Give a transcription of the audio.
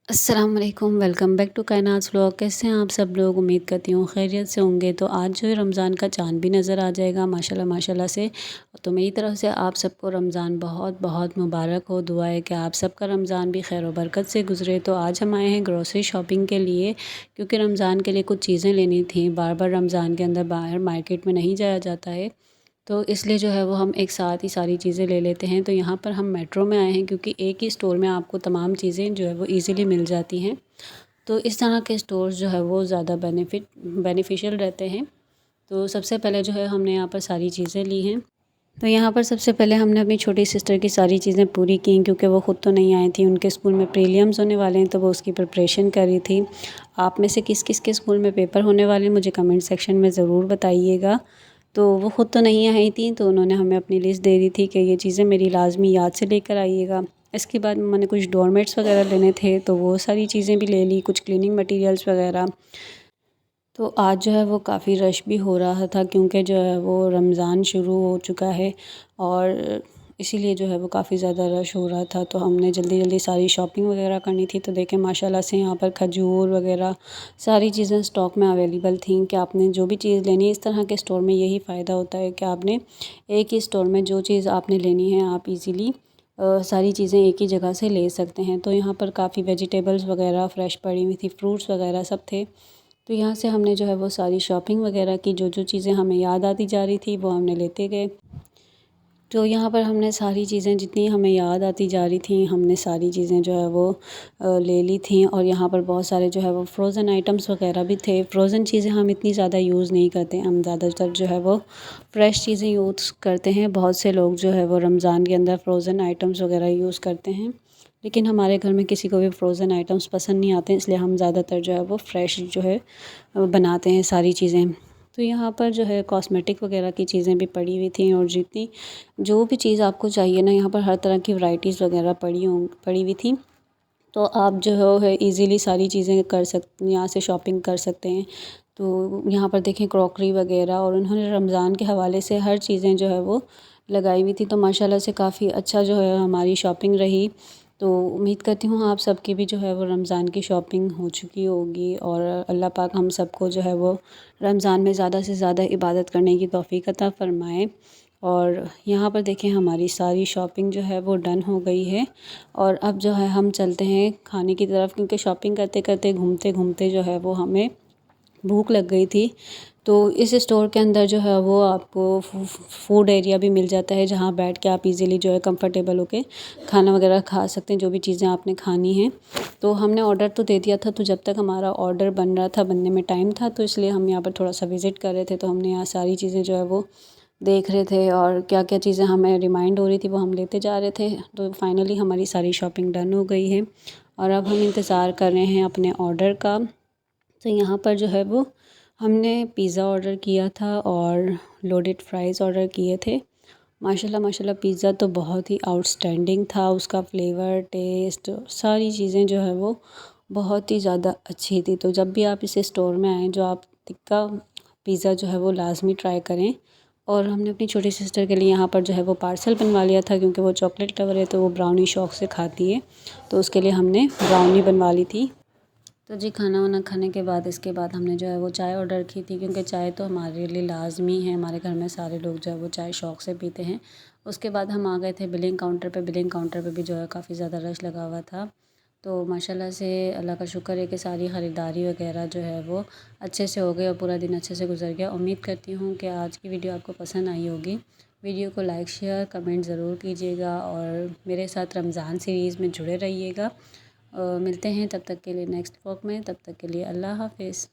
अस्सलाम वालेकुम, welcome back to कायनात व्लॉग। कैसे हैं आप सब लोग? उम्मीद करती हूँ खैरियत से होंगे। तो आज जो है रमज़ान का चाँद भी नज़र आ जाएगा माशाल्लाह माशाल्लाह से। तो मेरी तरफ से आप सबको रमज़ान बहुत बहुत मुबारक हो। दुआ है कि आप सबका रमज़ान भी खैर व बरकत से गुज़रे। तो आज हम आए हैं ग्रोसरी शॉपिंग के लिए, क्योंकि रमज़ान के लिए कुछ चीज़ें लेनी थी। बार बार रमज़ान के अंदर बाहर मार्केट में नहीं जाया जाता है, तो इसलिए जो है वो हम एक साथ ही सारी चीज़ें ले लेते हैं। तो यहाँ पर हम मेट्रो में आए हैं, क्योंकि एक ही स्टोर में आपको तमाम चीज़ें जो है वो ईज़िली मिल जाती हैं। तो इस तरह के स्टोर्स जो है वो ज़्यादा बेनिफिशियल रहते हैं। तो सबसे पहले जो है हमने यहाँ पर सारी चीज़ें ली हैं। तो यहाँ पर सबसे पहले हमने अपनी छोटी सिस्टर की सारी चीज़ें पूरी की, क्योंकि वो ख़ुद तो नहीं आई थी। उनके स्कूल में प्रीलिम्स होने वाले हैं, तो वो उसकी प्रिपरेशन कर रही थी। आप में से किस किस के स्कूल में पेपर होने वाले हैं मुझे कमेंट सेक्शन में ज़रूर बताइएगा। तो वो ख़ुद तो नहीं आई थी, तो उन्होंने हमें अपनी लिस्ट दे दी थी कि ये चीज़ें मेरी लाज़मी याद से लेकर आइएगा। इसके बाद मैंने कुछ डोरमेट्स वगैरह लेने थे, तो वो सारी चीज़ें भी ले ली, कुछ क्लीनिंग मटेरियल्स वगैरह। तो आज जो है वो काफ़ी रश भी हो रहा था, क्योंकि जो है वो रमज़ान शुरू हो चुका है, और इसीलिए जो है वो काफ़ी ज़्यादा रश हो रहा था। तो हमने जल्दी जल्दी सारी शॉपिंग वगैरह करनी थी। तो देखें माशाल्लाह से यहाँ पर खजूर वगैरह सारी चीज़ें स्टॉक में अवेलेबल थी, कि आपने जो भी चीज़ लेनी है इस तरह के स्टोर में यही फ़ायदा होता है कि आपने एक ही स्टोर में जो चीज़ आपने लेनी है आप इजीली सारी चीज़ें एक ही जगह से ले सकते हैं। तो यहाँ पर काफ़ी वेजिटेबल्स वगैरह फ़्रेश पड़ी हुई थी, फ्रूट्स वगैरह सब थे। तो यहाँ से हमने जो है वो सारी शॉपिंग वगैरह की, जो जो चीज़ें हमें याद आती जा रही थी वो हमने लेते गए। तो यहाँ पर हमने सारी चीज़ें जितनी हमें याद आती जा रही थी हमने सारी चीज़ें जो है वो ले ली थी। और यहाँ पर बहुत सारे जो है वो फ्रोज़न आइटम्स वगैरह भी थे। फ्रोज़न चीज़ें हम इतनी ज़्यादा यूज़ नहीं करते, हम ज़्यादातर जो है वो फ्रेश चीज़ें यूज़ करते हैं। बहुत से लोग जो है वो रमज़ान के अंदर फ्रोज़न आइटम्स वगैरह यूज़ करते हैं, लेकिन हमारे घर में किसी को भी फ्रोज़न आइटम्स पसंद नहीं आते, इसलिए हम ज़्यादातर जो है वो फ्रेश जो है बनाते हैं सारी चीज़ें। तो यहाँ पर जो है कॉस्मेटिक वगैरह की चीज़ें भी पड़ी हुई थी, और जितनी जो भी चीज़ आपको चाहिए ना, यहाँ पर हर तरह की वैराइटीज़ वगैरह पड़ी हुई थी। तो आप जो है ईज़िली सारी चीज़ें यहाँ से शॉपिंग कर सकते हैं। तो यहाँ पर देखें क्रॉकरी वगैरह, और उन्होंने रमज़ान के हवाले से हर चीज़ें जो है वो लगाई हुई थी। तो माशाल्लाह से काफ़ी अच्छा जो है हमारी शॉपिंग रही। तो उम्मीद करती हूँ आप सबकी भी जो है वो रमज़ान की शॉपिंग हो चुकी होगी, और अल्लाह पाक हम सबको जो है वो रमज़ान में ज़्यादा से ज़्यादा इबादत करने की तौफ़ीक अता फ़रमाए। और यहाँ पर देखें हमारी सारी शॉपिंग जो है वो डन हो गई है, और अब जो है हम चलते हैं खाने की तरफ, क्योंकि शॉपिंग करते करते घूमते घूमते जो है वो हमें भूख लग गई थी। तो इस स्टोर के अंदर जो है वो आपको फूड एरिया भी मिल जाता है, जहाँ बैठ के आप इजीली जो है कंफर्टेबल होके खाना वगैरह खा सकते हैं, जो भी चीज़ें आपने खानी हैं। तो हमने ऑर्डर तो दे दिया था, तो जब तक हमारा ऑर्डर बन रहा था, बनने में टाइम था, तो इसलिए हम यहाँ पर थोड़ा सा विज़िट कर रहे थे। तो हमने यहाँ सारी चीज़ें जो है वो देख रहे थे, और क्या क्या चीज़ें हमें रिमाइंड हो रही थी वो हम लेते जा रहे थे। तो फाइनली हमारी सारी शॉपिंग डन हो गई है, और अब हम इंतज़ार कर रहे हैं अपने ऑर्डर का। तो यहाँ पर जो है वो हमने पिज़्ज़ा ऑर्डर किया था, और लोडेड फ्राइज़ ऑर्डर किए थे। माशाल्लाह माशाल्लाह पिज़्ज़ा तो बहुत ही आउटस्टैंडिंग था, उसका फ्लेवर, टेस्ट, सारी चीज़ें जो है वो बहुत ही ज़्यादा अच्छी थी। तो जब भी आप इस स्टोर में आएँ, जो आप टिक्का पिज़्ज़ा जो है वो लाज़मी ट्राई करें। और हमने अपनी छोटी सिस्टर के लिए यहाँ पर जो है वो पार्सल बनवा लिया था, क्योंकि वो चॉकलेट लवर है, तो वो ब्राउनी शौक से खाती है, तो उसके लिए हमने ब्राउनी बनवा ली थी। तो जी खाना वाना खाने के बाद इसके बाद हमने जो है वो चाय ऑर्डर की थी, क्योंकि चाय तो हमारे लिए लाज़मी है, हमारे घर में सारे लोग जो है वो चाय शौक़ से पीते हैं। उसके बाद हम आ गए थे बिलिंग काउंटर पे। बिलिंग काउंटर पे भी जो है काफ़ी ज़्यादा रश लगा हुआ था। तो माशाल्लाह से अल्लाह का शुक्र है कि सारी ख़रीदारी वगैरह जो है वो अच्छे से हो गई, और पूरा दिन अच्छे से गुजर गया। उम्मीद करती हूँ कि आज की वीडियो आपको पसंद आई होगी। वीडियो को लाइक शेयर कमेंट ज़रूर कीजिएगा, और मेरे साथ रमज़ान सीरीज़ में जुड़े रहिएगा। मिलते हैं तब तक के लिए नेक्स्ट व्लॉग में। तब तक के लिए अल्लाह हाफ़िज़।